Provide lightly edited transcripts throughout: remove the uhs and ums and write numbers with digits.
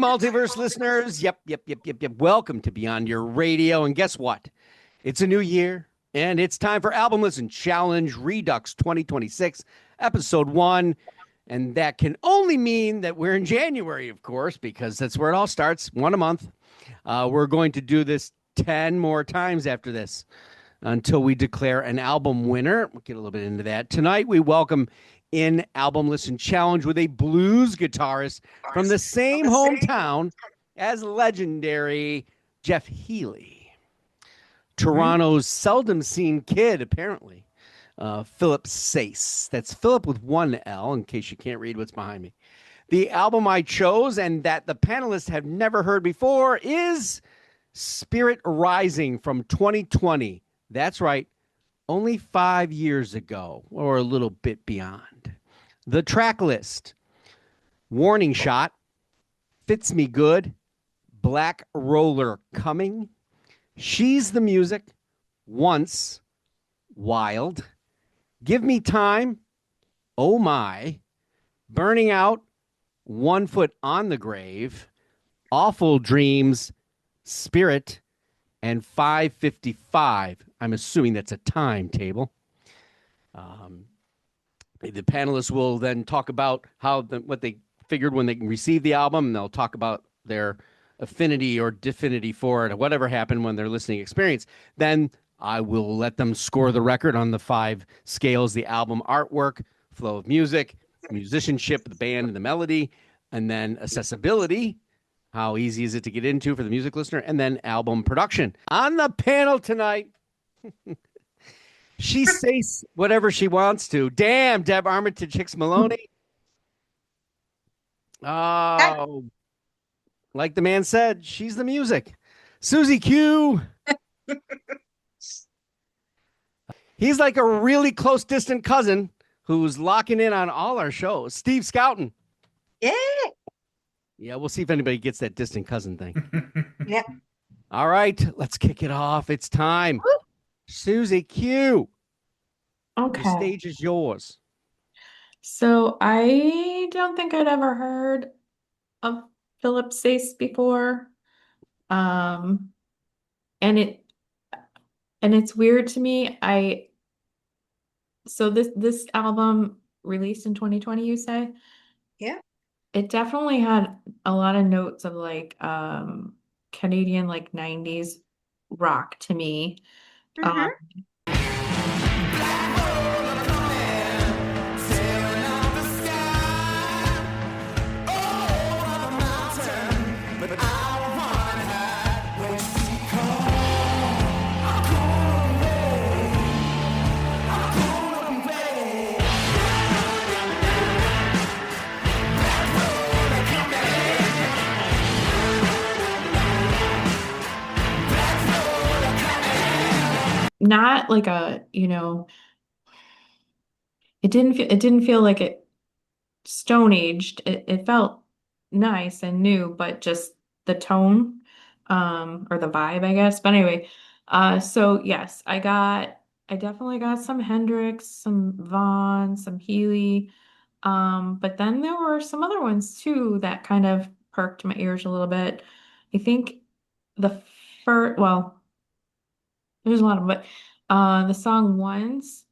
multiverse listeners. Yep. Welcome to Beyond Your Radio. And guess what? It's a new year, and it's time for Album Listen Challenge Redux 2026, Episode 1. And that can only mean that we're in January, of course, because that's where it all starts, one a month. We're going to do this 10 more times after this until we declare an album winner. We'll get a little bit into that. Tonight, we welcome in Album Listen Challenge with a blues guitarist from the same hometown as legendary Jeff Healey. Toronto's seldom seen kid, apparently. Philip Sayce. That's Philip with one L, in case you can't read what's behind me. The album I chose and that the panelists have never heard before is Spirit Rising from 2020. That's right, only 5 years ago, or a little bit beyond. The track list: Warning Shot, Fits Me Good, Black Roller Coming, She's the Music, Once, Wild, Give Me Time, Oh My, Burning Out, One Foot on the Grave, Awful Dreams, Spirit, and 5:55. I'm assuming that's a timetable. The panelists will then talk about what they figured when they received the album, and they'll talk about their affinity or definity for it, or whatever happened when their listening experience. Then I will let them score the record on the 5 scales: the album artwork, flow of music, musicianship, the band and the melody, and then accessibility. How easy is it to get into for the music listener? And then album production. On the panel tonight, she says whatever she wants to. Damn, Deb Armitage Hicks Maloney. Oh, like the man said, she's the music. Susie Q. He's like a really close distant cousin who's locking in on all our shows. Steve Scouten. Yeah. Yeah, we'll see if anybody gets that distant cousin thing. Yeah. All right, let's kick it off. It's time. Woo. Susie Q. Okay. The stage is yours. So I don't think I'd ever heard of Philip Sayce before. And it's weird to me. So this album released in 2020, you say? Yeah. It definitely had a lot of notes of like Canadian like 90s rock to me. Mhm. Not like a, it didn't feel like it stone aged. It felt nice and new, but just the tone, or the vibe, I guess. But anyway, so yes, I definitely got some Hendrix, some Vaughn, some Healy. But then there were some other ones too that kind of perked my ears a little bit. I think the first, well, there's a lot of them, but the song Once,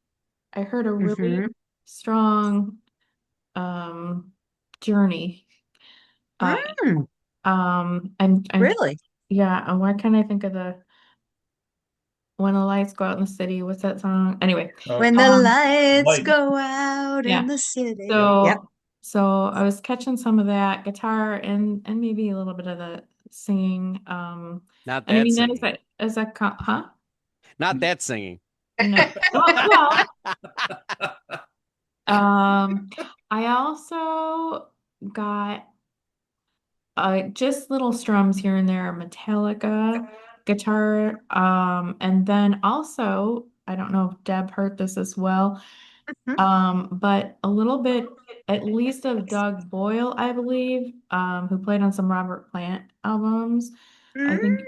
I heard a really strong journey. Mm, I'm really? Yeah, and why can't I think of the When the Lights Go Out in the City? What's that song? Anyway, When the lights Light. go out yeah. in the city. So Yep. so I was catching some of that guitar and maybe a little bit of the singing. Not And that I mean singing. huh? Not that singing. No. Well, I also got just little strums here and there, Metallica guitar. And then also, I don't know if Deb heard this as well, but a little bit, at least of Doug Boyle, I believe, who played on some Robert Plant albums. I think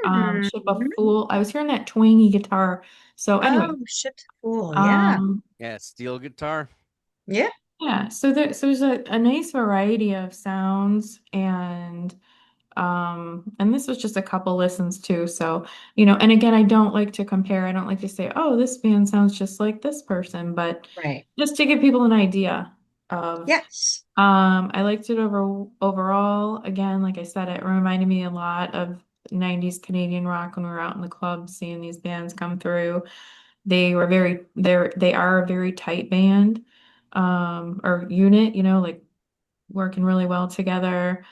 Ship of Fool. I was hearing that twangy guitar. So anyway, Ship to Fool. Yeah. Yeah, steel guitar. Yeah. Yeah, so there's a nice variety of sounds and And this was just a couple listens too. So, and again, I don't like to compare. I don't like to say, oh, this band sounds just like this person, but Right. just to give people an idea of, Yes. I liked it overall. Again, like I said, it reminded me a lot of 90s Canadian rock when we were out in the club seeing these bands come through. They are a very tight band, or unit, like working really well together.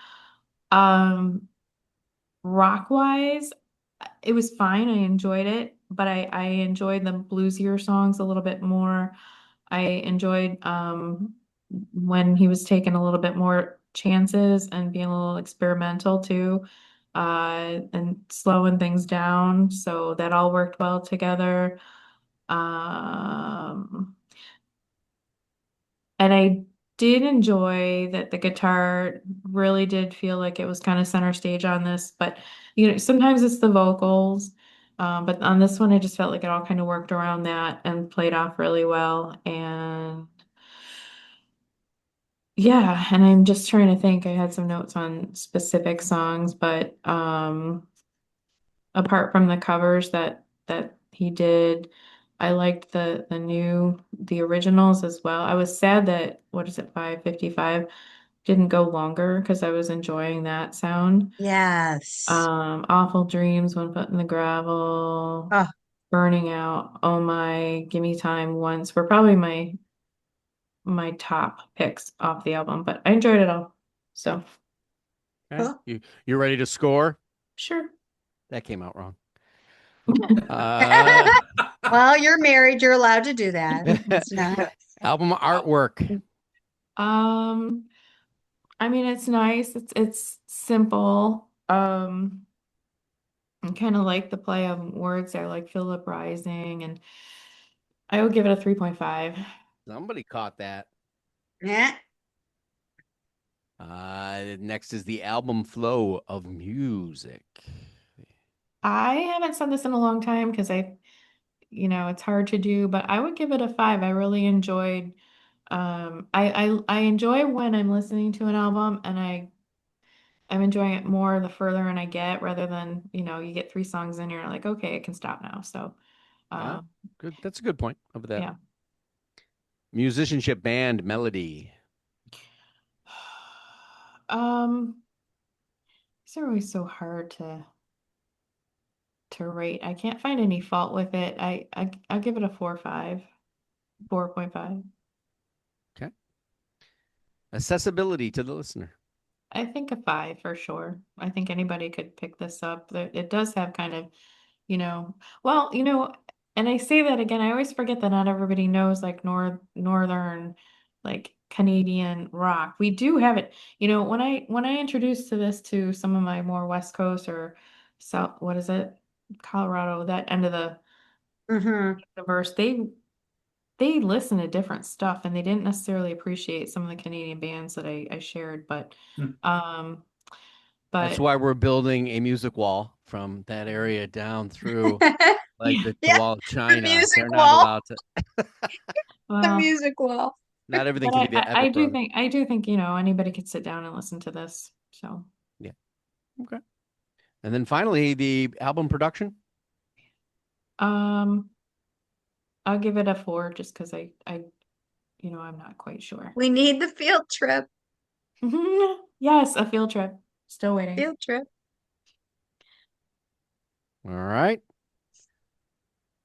Um, Rock wise, it was fine. I enjoyed it, but I enjoyed the bluesier songs a little bit more. I enjoyed when he was taking a little bit more chances and being a little experimental too, and slowing things down. So that all worked well together. Um, and I did enjoy that the guitar really did feel like it was kind of center stage on this, but sometimes it's the vocals. But on this one, I just felt like it all kind of worked around that and played off really well. And yeah, and I'm just trying to think. I had some notes on specific songs, but apart from the covers that he did, I liked the originals as well. I was sad that, what is it, 5:55 didn't go longer because I was enjoying that sound. Yes. Awful Dreams, One Foot in the Gravel, Oh, Burning Out, Oh My, Gimme Time, Once were probably my top picks off the album, but I enjoyed it all. So Okay. cool. You ready to score? sure. That came out wrong. Uh, Well, you're married. You're allowed to do that. It's not. album artwork. Um, I mean, it's nice. It's simple. I kind of like the play of words there, like Philip Rising, and I would give it a 3.5. Somebody caught that. Yeah. Next is the album flow of music. I haven't said this in a long time because it's hard to do, but I would give it a 5. I really enjoyed, I enjoy when I'm listening to an album and I'm enjoying it more the further in I get rather than, you get 3 songs in, you're like, okay, I can stop now. So, Yeah, um, good. That's a good point of that. yeah. Musicianship, band, melody. Um, these are always so hard to rate. I can't find any fault with it. I'll give it a 4.5, 4.5. Okay. Accessibility to the listener. I think a 5 for sure. I think anybody could pick this up. It does have kind of, well, and I say that again, I always forget that not everybody knows like northern, like Canadian rock. We do have it. When I introduced to this to some of my more West Coast or South, what is it? Colorado, that end of the Mm-hmm. universe, they listen to different stuff and they didn't necessarily appreciate some of the Canadian bands that I shared, but um That's but why we're building a music wall from that area down through like the Yeah, wall of the China. music They're not wall. allowed to. The well, music wall. Not everything but can be the Everett Brothers. I do think, anybody could sit down and listen to this. So Yeah. Okay. And then finally, the album production. um I'll give it a 4 just because I'm not quite sure. We need the field trip. Yes, a field trip. Still waiting. Field trip. All right.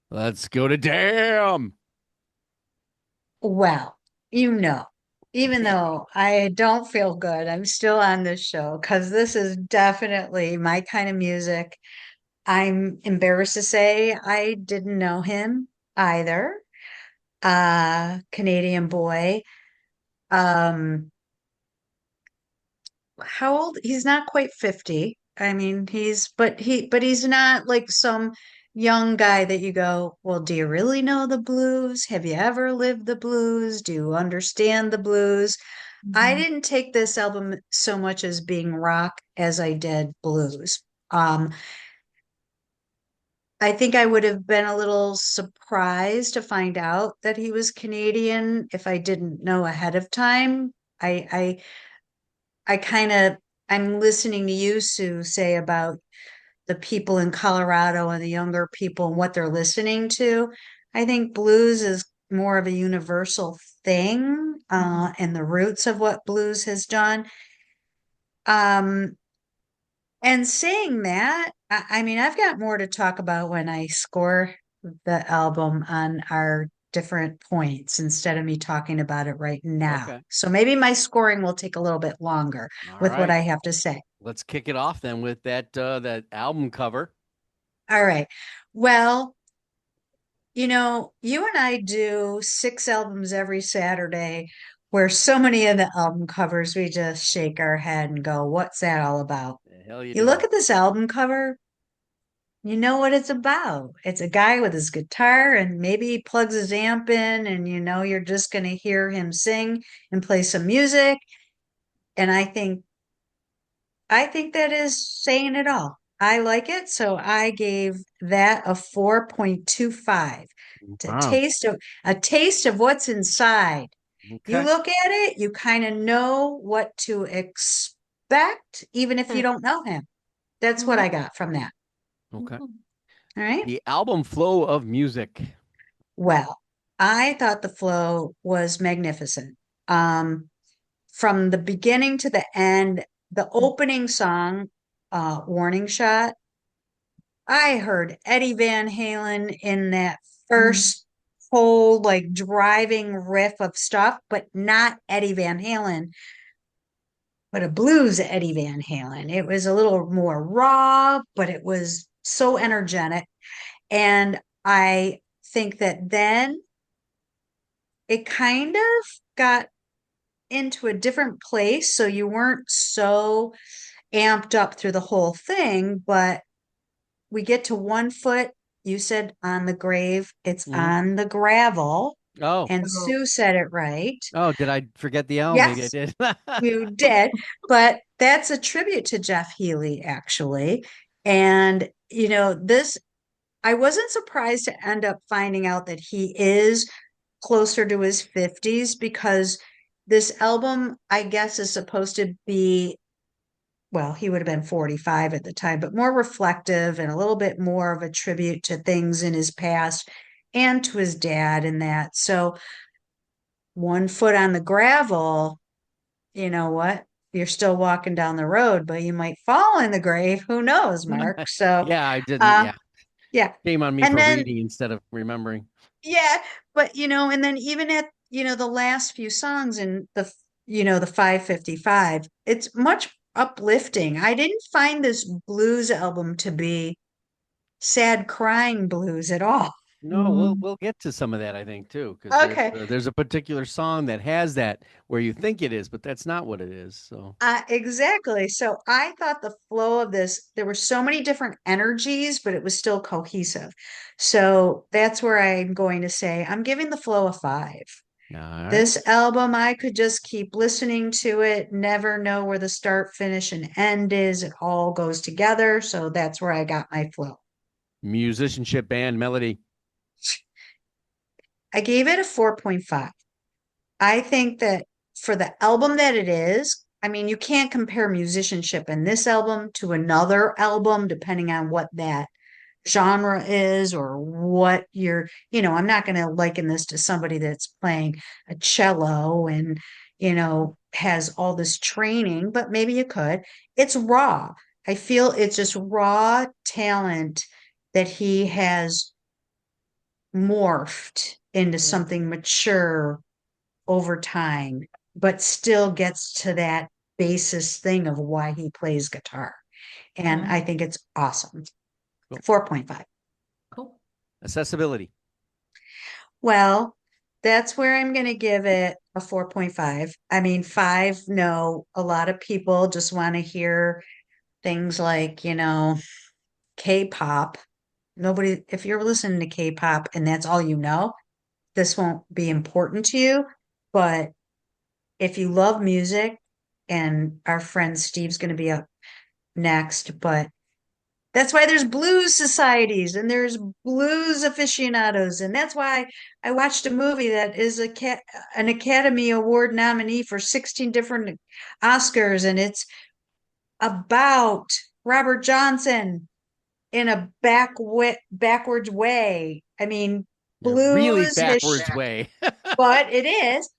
Let's go to Damn. Well, even though I don't feel good, I'm still on this show because this is definitely my kind of music. I'm embarrassed to say I didn't know him either. Canadian boy. Um, how old? He's not quite 50. I mean, but he's not like some young guy that you go, well, do you really know the blues? Have you ever lived the blues? Do you understand the blues? I Mhm. didn't take this album so much as being rock as I did blues. Um, I think I would have been a little surprised to find out that he was Canadian if I didn't know ahead of time. I kind of I'm listening to you, Sue, say about the people in Colorado and the younger people and what they're listening to. I think blues is more of a universal thing, and the roots of what blues has done. Um, and saying that, I mean, I've got more to talk about when I score the album on our different points instead of me talking about it right now. Okay. So maybe my scoring will take a little bit longer All with what right. I have to say. Let's kick it off then with that album cover. All right. Well, you and I do 6 albums every Saturday, where so many of the album covers we just shake our head and go, what's that all about? The hell you You look do. at this album cover, you know what it's about. It's a guy with his guitar and maybe he plugs his amp in and you're just going to hear him sing and play some music. And I think that is saying it all. I like it, so I gave that a 4.25. It's Wow. a taste of what's inside. You Okay. look at it, you kind of know what to expect, even if you don't know him. That's what I got from that. Okay. All right. The album flow of music. Well, I thought the flow was magnificent. Um, from the beginning to the end, the opening song, Warning Shot, I heard Eddie Van Halen in that first whole like driving riff of stuff, but not Eddie Van Halen, but a blues Eddie Van Halen. It was a little more raw, but it was so energetic. And I think that then it kind of got into a different place. So you weren't so amped up through the whole thing, but we get to 1 foot. You said on the grave, it's Mhm. on the gravel. Oh, And Sue said it right. oh, did I forget the L? Maybe I Yes, did. you did. But that's a tribute to Jeff Healey, actually. And, I wasn't surprised to end up finding out that he is closer to his 50s because this album, I guess, is supposed to be, well, he would have been 45 at the time, but more reflective and a little bit more of a tribute to things in his past and to his dad and that. So 1 foot on the gravel, you know what? You're still walking down the road, but you might fall in the grave. Who knows, Mark? So, Yeah, I didn't. uh, Yeah. yeah. Shame on me And for then, reading instead of remembering. yeah, but, and then even at, the last few songs in the 555, it's much uplifting. I didn't find this blues album to be sad crying blues at all. No, we'll get to some of that, I think, too, because Okay. there's a particular song that has that where you think it is, but that's not what it is. So Exactly. So I thought the flow of this, there were so many different energies, but it was still cohesive. So that's where I'm going to say I'm giving the flow a 5. all right. This album, I could just keep listening to it, never know where the start, finish, and end is. It all goes together. So that's where I got my flow. Musicianship, band, melody. I gave it a 4.5. I think that for the album that it is, I mean, you can't compare musicianship in this album to another album, depending on what that genre is or what I'm not going to liken this to somebody that's playing a cello and, has all this training, but maybe you could. It's raw. I feel it's just raw talent that he has morphed into something mature over time, but still gets to that basis thing of why he plays guitar. And I think it's awesome. Cool. 4.5. Cool. Accessibility. Well, that's where I'm going to give it a 4.5. I mean, 5, no, a lot of people just want to hear things like, K-pop. Nobody, if you're listening to K-pop and that's all you know, this won't be important to you. But if you love music, and our friend Steve's going to be up next, but that's why there's blues societies and there's blues aficionados. And that's why I watched a movie that is an Academy Award nominee for 16 different Oscars. And it's about Robert Johnson in a backwards way. I mean, A really blues has, backwards way. but it is.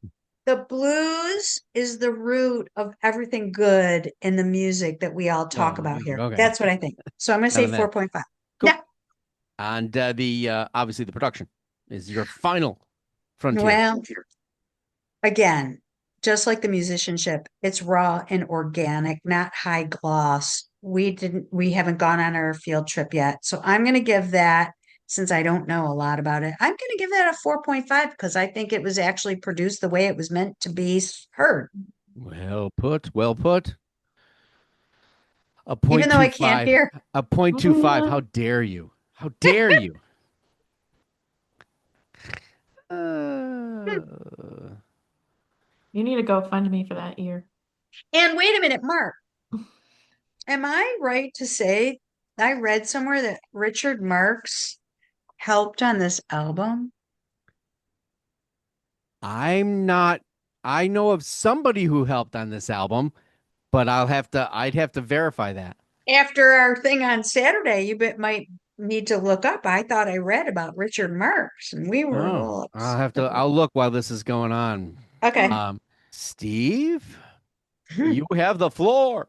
The blues is the root of everything good in the music that we all talk Oh, about here. okay. That's what I think. So I'm going to say Having that. 4.5. Cool. Yeah. And the obviously the production is your final frontier. Well, again, just like the musicianship, it's raw and organic, not high gloss. We haven't gone on our field trip yet. So I'm going to give that, since I don't know a lot about it, I'm going to give that a 4.5 because I think it was actually produced the way it was meant to be heard. Well put. Well put. A Even point though two I can't five. hear. A 0.25. How dare you? How dare you? Uh, You need to go fund me for that ear. And wait a minute, Mark, am I right to say I read somewhere that Richard Marx helped on this album? I'm not. I know of somebody who helped on this album, but I'd have to verify that. After our thing on Saturday, might need to look up. I thought I read about Richard Marx, and we were a Oh, little I'll have to. upset. I'll look while this is going on. Okay. Steve, you have the floor.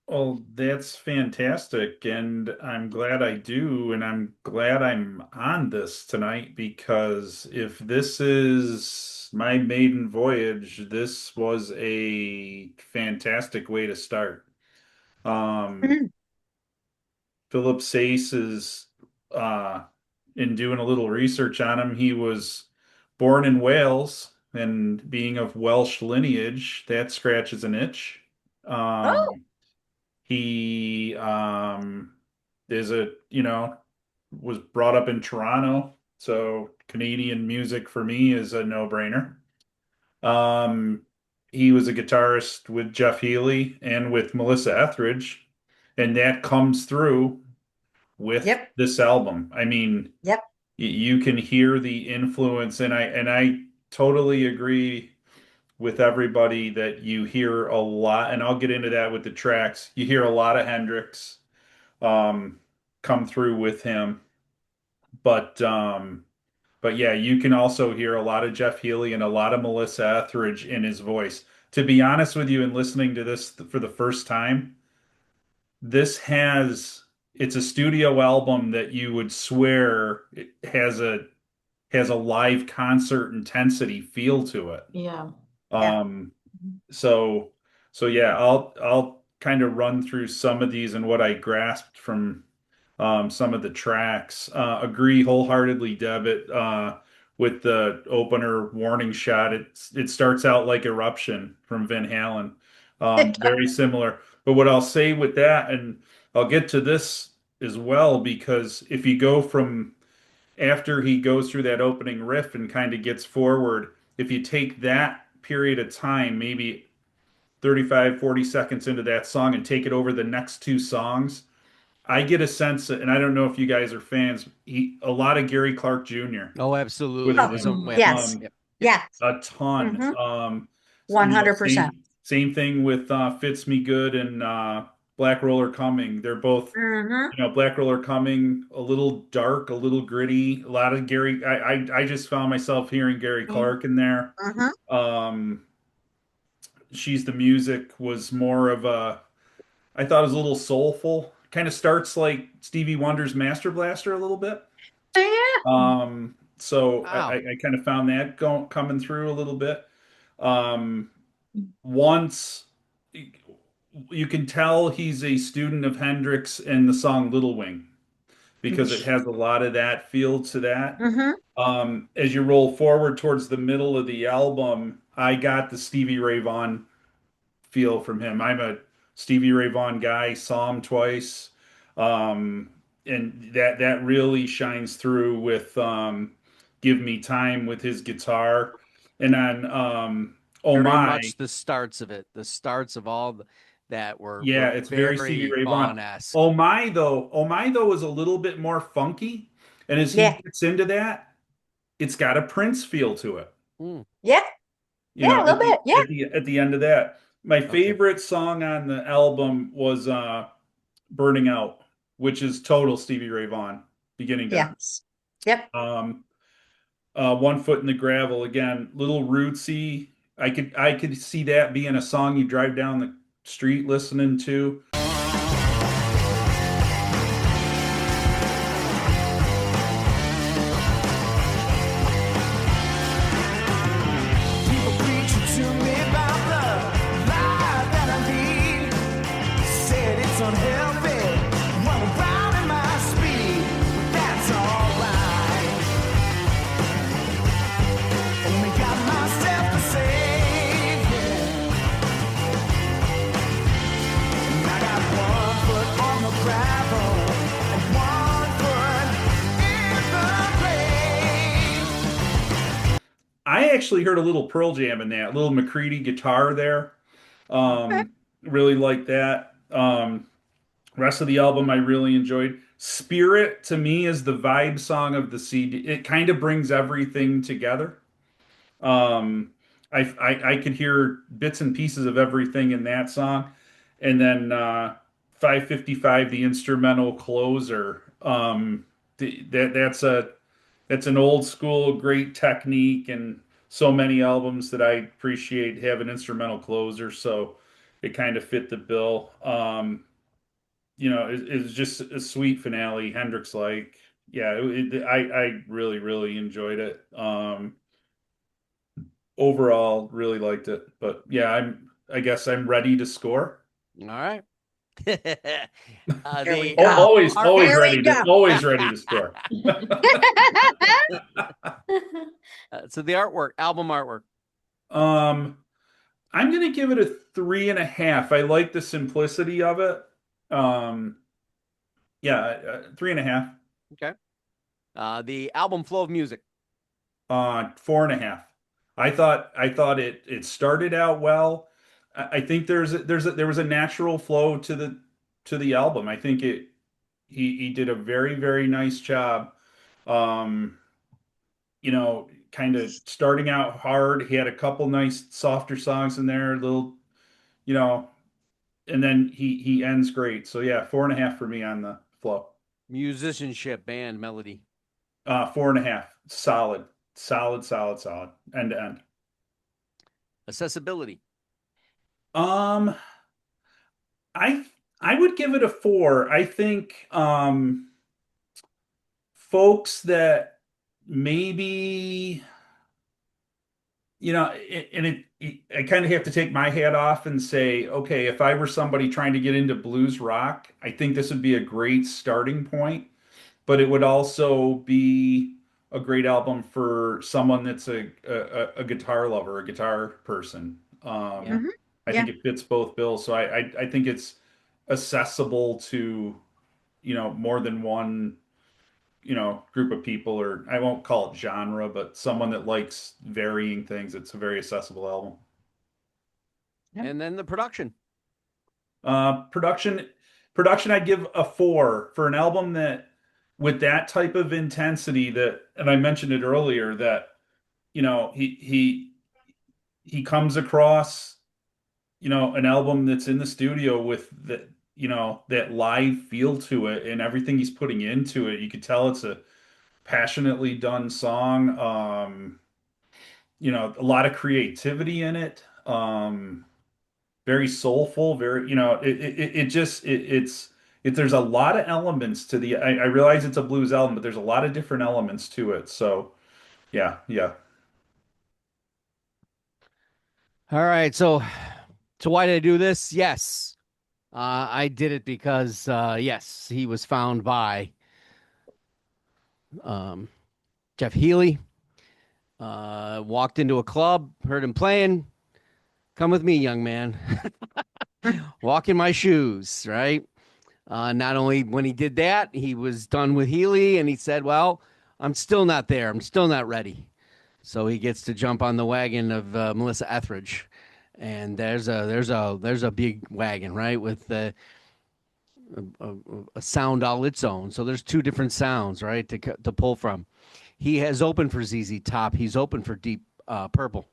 Oh, that's fantastic. And I'm glad I do. And I'm glad I'm on this tonight because if this is my maiden voyage, this was a fantastic way to start. Um, Philip Sayce is, uh, in doing a little research on him, he was born in Wales and being of Welsh lineage, that scratches an itch. Oh, Um, he is was brought up in Toronto, so Canadian music for me is a no-brainer. Um, he was a guitarist with Jeff Healey and with Melissa Etheridge, and that comes through with yep, this album. I mean, yep. you can hear the influence, and I totally agree with everybody that you hear a lot, and I'll get into that with the tracks. You hear a lot of Hendrix um, come through with him, but but yeah, you can also hear a lot of Jeff Healey and a lot of Melissa Etheridge in his voice. To be honest with you, and listening to this for the first time, this has it's a studio album that you would swear it has a live concert intensity feel to it. Yeah. Yeah. Um, So, so yeah, I'll kind of run through some of these and what I grasped from some of the tracks. Agree wholeheartedly, Debit, with the opener warning shot. It starts out like Eruption from Van Halen, very similar. But what I'll say with that, and I'll get to this as well, because if you go from after he goes through that opening riff and kind of gets forward, if you take that period of time, maybe 35, 40 seconds into that song and take it over the next two songs, I get a sense, and I don't know if you guys are fans, a lot of Gary Clark Jr. Oh, with absolutely. It was a him, Yes, yep, yep. yes. a ton. Mm-hmm. 100%. Same thing with Fits Me Good and Black Roller Coming. They're both, Mm-hmm. Black Roller Coming, a little dark, a little gritty, a lot of Gary. I just found myself hearing Gary Clark in there. Mm-hmm. Um, She's the Music was more of a, I thought it was a little soulful. Kind of starts like Stevie Wonder's Master Blaster a little bit. Yeah. So Wow. I kind of found that coming through a little bit. Um, Once you can tell he's a student of Hendrix and the song Little Wing because it has a lot of that feel to that. Mm-hmm. As you roll forward towards the middle of the album, I got the Stevie Ray Vaughan feel from him. I'm a Stevie Ray Vaughan guy, saw him twice. Um, and that really shines through with Give Me Time with his guitar. And on Oh Very My, much the starts of it. The starts of that yeah, were it's very Stevie very Ray Vaughan. Vaughn-esque. Oh My though is a little bit more funky. And as he Yeah. gets into that, it's got a Prince feel to it. Mm. Yeah. Yeah, a At little the bit. Yeah. end of that. My Okay. favorite song on the album was Burning Out, which is total Stevie Ray Vaughan, beginning to end. Yes. Yep. Um, One Foot in the Gravel, again, little rootsy. I could see that being a song you drive down the street listening to. People preaching to me about the life that I lead. Said it's unhealthy, run around in my speed, but that's alright. Only got myself to save, yeah. And I got 1 foot on the gravel and 1 foot in the grave. I actually heard a little Pearl Jam in that, little McCready guitar there. Okay. Really like that. Rest of the album I really enjoyed. Spirit to me is the vibe song of the CD. It kind of brings everything together. Um, I could hear bits and pieces of everything in that song, and then 555, the instrumental closer. That's an old school great technique, and so many albums that I appreciate have an instrumental closer, so it kind of fit the bill. It's just a sweet finale. Hendrix like, yeah, I really really enjoyed it. Overall, really liked it. But yeah, I guess I'm ready to score. All right. Here we The go. art- Here we go. Always ready to score. so the artwork, album artwork. Um, I'm gonna give it a 3.5. I like the simplicity of it. Um, yeah, 3.5. Okay. The album flow of music. 4.5. I thought it started out well. I think there was a natural flow to the album. I think he did a very very nice job. Um, kind of starting out hard. He had a couple nice softer songs in there, little, you know, and then he ends great. So yeah, 4.5 for me on the flow. Musicianship, band, melody. 4.5. Solid, solid, solid, solid, end to end. Accessibility. Um, I I would give it a 4. I think folks that maybe I kind of have to take my hat off and say, okay, if I were somebody trying to get into blues rock, I think this would be a great starting point, but it would also be a great album for someone that's a guitar lover, a guitar person. Yeah. Mhm. I Yeah. think it fits both bills. So I think it's accessible to, more than one, group of people, or I won't call it genre, but someone that likes varying things. It's a very accessible album. Yep. And then the production. Uh, production, production, I'd give a 4 for an album that, with that type of intensity that, and I mentioned it earlier, that, he comes across, an album that's in the studio with that live feel to it and everything he's putting into it. You could tell it's a passionately done song. A lot of creativity in it. Very soulful, very, there's a lot of elements to I realize it's a blues album, but there's a lot of different elements to it. So yeah, yeah. All right. So why did I do this? Yes. I did it because yes, he was found by um, Jeff Healey. Walked into a club, heard him playing. Come with me, young man. Walk in my shoes, right? Not only when he did that, he was done with Healy, and he said, "Well, I'm still not there. I'm still not ready." So he gets to jump on the wagon of Melissa Etheridge, and there's a big wagon, right, with a sound all its own. So there's two different sounds, right, to pull from. He has opened for ZZ Top. He's opened for Deep Purple.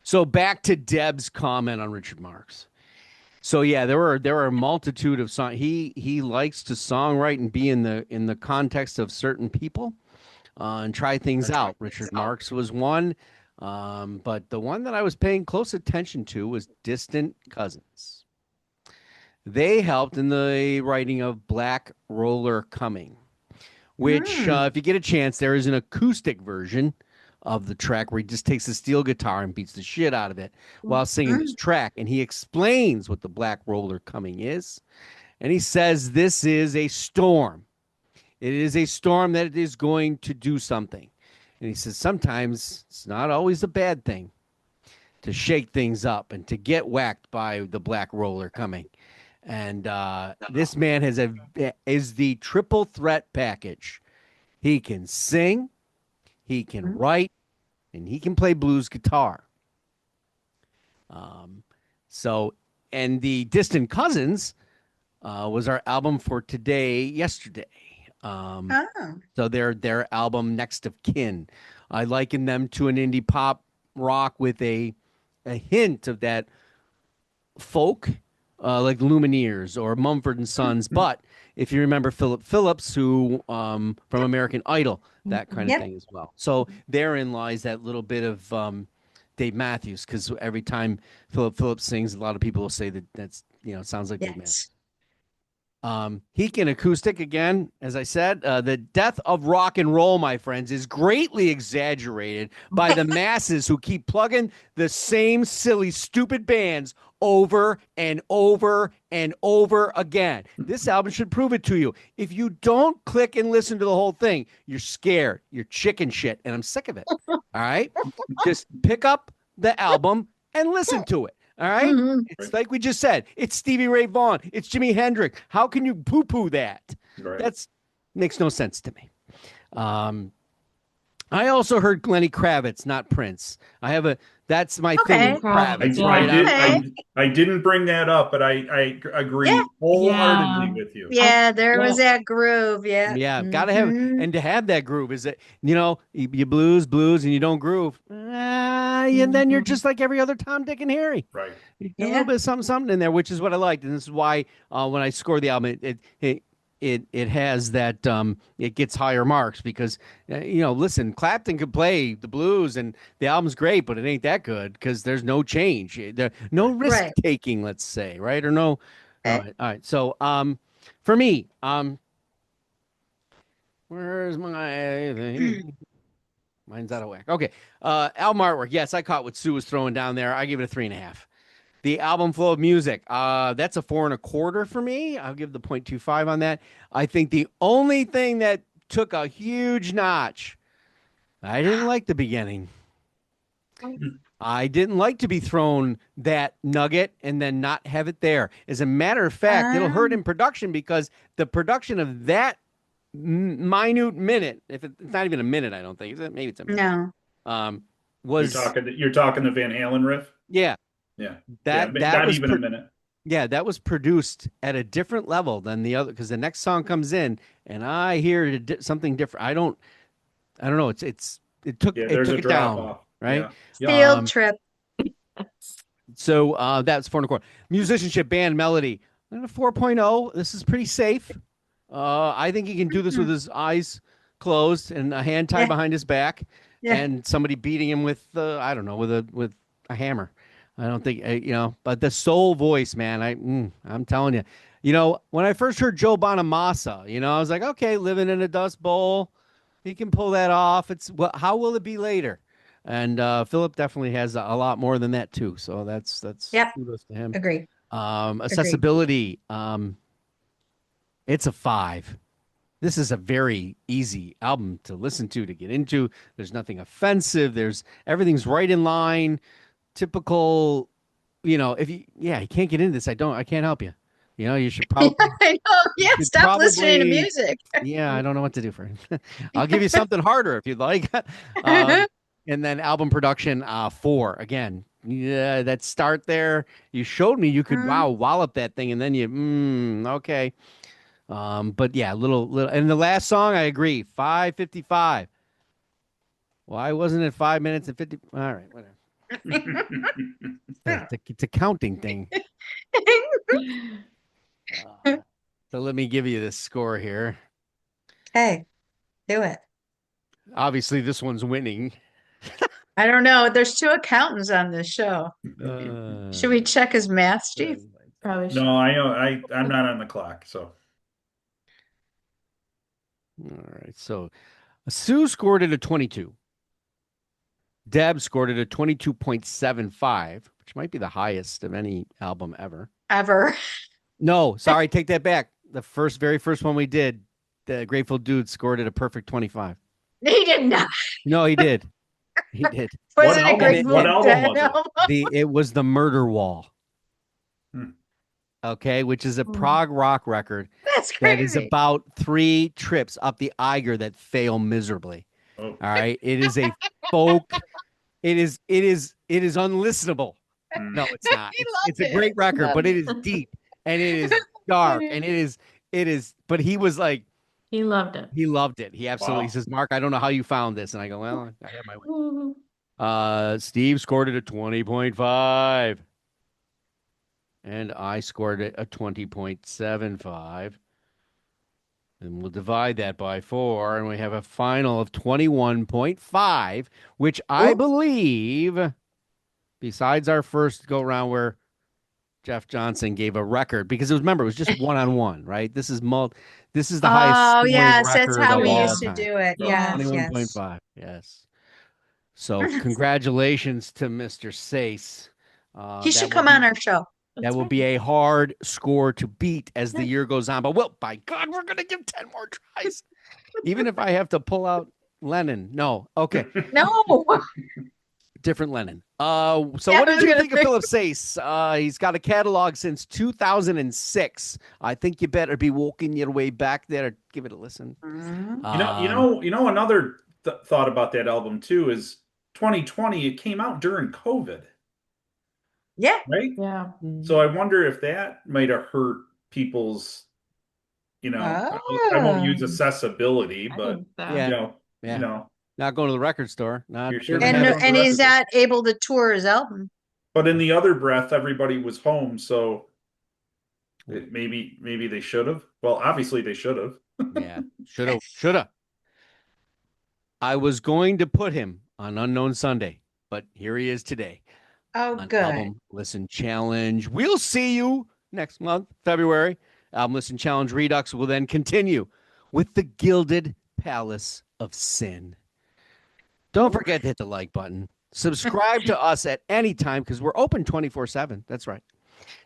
So back to Deb's comment on Richard Marx. So yeah, there are a multitude of song. He likes to songwrite and be in the context of certain people, and try things out. Richard Marx was one, but the one that I was paying close attention to was Distant Cousins. They helped in the writing of Black Roller Coming, which, if you get a chance, there is an acoustic version of the track where he just takes a steel guitar and beats the shit out of it while singing this track. And he explains what the Black Roller Coming is. And he says this is a storm. It is a storm that is going to do something. And he says sometimes it's not always a bad thing to shake things up and to get whacked by the Black Roller Coming. And this man is the triple threat package. He can sing, he can write, and he can play blues guitar. And the Distant Cousins was our album for yesterday. So their album Next of Kin. I liken them to an indie pop rock with a hint of that folk, like Lumineers or Mumford and Sons. But if you remember Philip Phillips, who from American Idol, that kind of thing as well. So therein lies that little bit of Dave Matthews, because every time Philip Phillips sings, a lot of people will say that's sounds like Dave Matthews. He can acoustic again, as I said. The death of rock and roll, my friends, is greatly exaggerated by the masses who keep plugging the same silly, stupid bands over and over and over again. This album should prove it to you. If you don't click and listen to the whole thing, you're scared. You're chicken shit, and I'm sick of it. All right? Just pick up the album and listen to it. All right? It's like we just said. It's Stevie Ray Vaughan. It's Jimi Hendrix. How can you poo-poo that? Right. That's makes no sense to me. I also heard Lenny Kravitz, not Prince. That's my thing with Kravitz. I didn't bring that up, but I agree wholeheartedly with you. Yeah, there was that groove. Yeah. Yeah, gotta have, and to have that groove is that, you blues, and you don't groove. And then you're just like every other Tom, Dick, and Harry. Right. A little bit of something in there, which is what I liked. And this is why when I score the album, it has that it gets higher marks because listen, Clapton could play the blues and the album's great, but it ain't that good because there's no change, no risk taking, let's say, right? Or no. All right. So for me, where's my thing? Mine's out of whack. Okay. Album artwork. Yes, I caught what Sue was throwing down there. I give it a 3.5. The album flow of music, that's a 4.25 for me. I'll give the 0.25 on that. I think the only thing that took a huge notch, I didn't like the beginning. I didn't like to be thrown that nugget and then not have it there. As a matter of fact, it'll hurt in production because the production of that minute minute, if it's not even a minute, I don't think, is it? Maybe it's a minute. No. Was you're talking the Van Halen riff? Yeah. Yeah. That not was even a minute. Yeah, that was produced at a different level than the other, because the next song comes in and I hear something different. I don't know. It took it down, off. right? Yeah. Field trip. So that's 4.25. Musicianship, band, melody. I'm at a 4.0. This is pretty safe. I think he can do this with his eyes closed and a hand tied behind his back, and somebody beating him with with a hammer. I don't think but the soul voice, man. I'm telling you, when I first heard Joe Bonamassa, I was like, okay, living in a dust bowl, he can pull that off. How will it be later? And Philip definitely has a lot more than that too. So that's kudos to him. Agree. Accessibility. It's a 5. This is a very easy album to listen to get into. There's nothing offensive. Everything's right in line. Typical, if you can't get into this, I can't help you. You should probably I know. Yeah, stop listening to music. Yeah, I don't know what to do for it. I'll give you something harder if you'd like. And then album production, 4 again. Yeah, that start there. You showed me you could wallop that thing, and then you okay. But yeah, little, and the last song, I agree, 5:55. Why wasn't it 5 minutes and 50? All right, whatever. It's a counting thing. So let me give you the score here. Hey, do it. Obviously, this one's winning. I don't know. There's two accountants on this show. Should we check his math, Steve? Probably should. No, I know. I'm not on the clock, so. All right. So Sue scored it a 22. Deb scored it a 22.75, which might be the highest of any album ever. Ever. No, sorry, take that back. The very first one we did, the Grateful Dude scored it a perfect 25. He did not. No, he did. He did. Was What it a album- Grateful what album Dead was it? album? It was the Murder Wall. Okay, which is a prog rock record That's that is crazy. about 3 trips up the Eiger that fail miserably. Oh. All right. It is a folk. It is unlistenable. No, it's not. It's a great record, but it is deep and it is dark and it is, but he was like, He loved it. he loved it. He absolutely Wow. he says, Mark, I don't know how you found this. And I go, well, I have my way. Steve scored it a 20.5. And I scored it a 20.75. And we'll divide that by 4. And we have a final of 21.5, which I believe, besides our first go round where Jeff Johnson gave a record, because it was just one-on-one, right? This is the highest Oh, scoring yes. That's record how of we all used to time. do it. Oh, Yes, yes. 21.5. Yes. So congratulations to Mr. Sayce. He should come on our show. That will be a hard score to beat as the year goes on. But by God, we're going to give 10 more tries. Even if I have to pull out Lennon. No. Okay. No. Different Lennon. Yeah, What I did was you gonna think of say- Philip Sayce? He's got a catalog since 2006. I think you better be walking your way back there. Give it a listen. Another thought about that album too is 2020. It came out during COVID, Yeah. right? Yeah. So I wonder if that might have hurt people's, I won't use accessibility, I but think so. Yeah. yeah. Not going to the record store. Not You're sure didn't to have have it. And he's record. not able to tour his album. But in the other breath, everybody was home, so maybe they should have. Well, obviously they should have. Yeah, shoulda. I was going to put him on Unknown Sunday, but here he is today. Oh, On good. Album Listen Challenge. We'll see you next month, February. Album Listen Challenge Redux will then continue with the Gilded Palace of Sin. Don't forget to hit the like button. Subscribe to us at any time because we're open 24/7. That's right.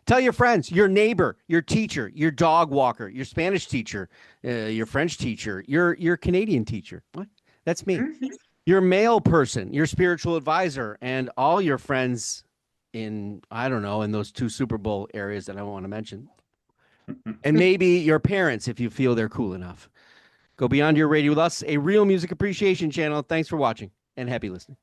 Tell your friends, your neighbor, your teacher, your dog walker, your Spanish teacher, your French teacher, your Canadian teacher. What? That's me. Your mail person, your spiritual advisor, and all your friends in those 2 Super Bowl areas that I want to mention. And maybe your parents if you feel they're cool enough. Go beyond your radio with us, a real music appreciation channel. Thanks for watching and happy listening.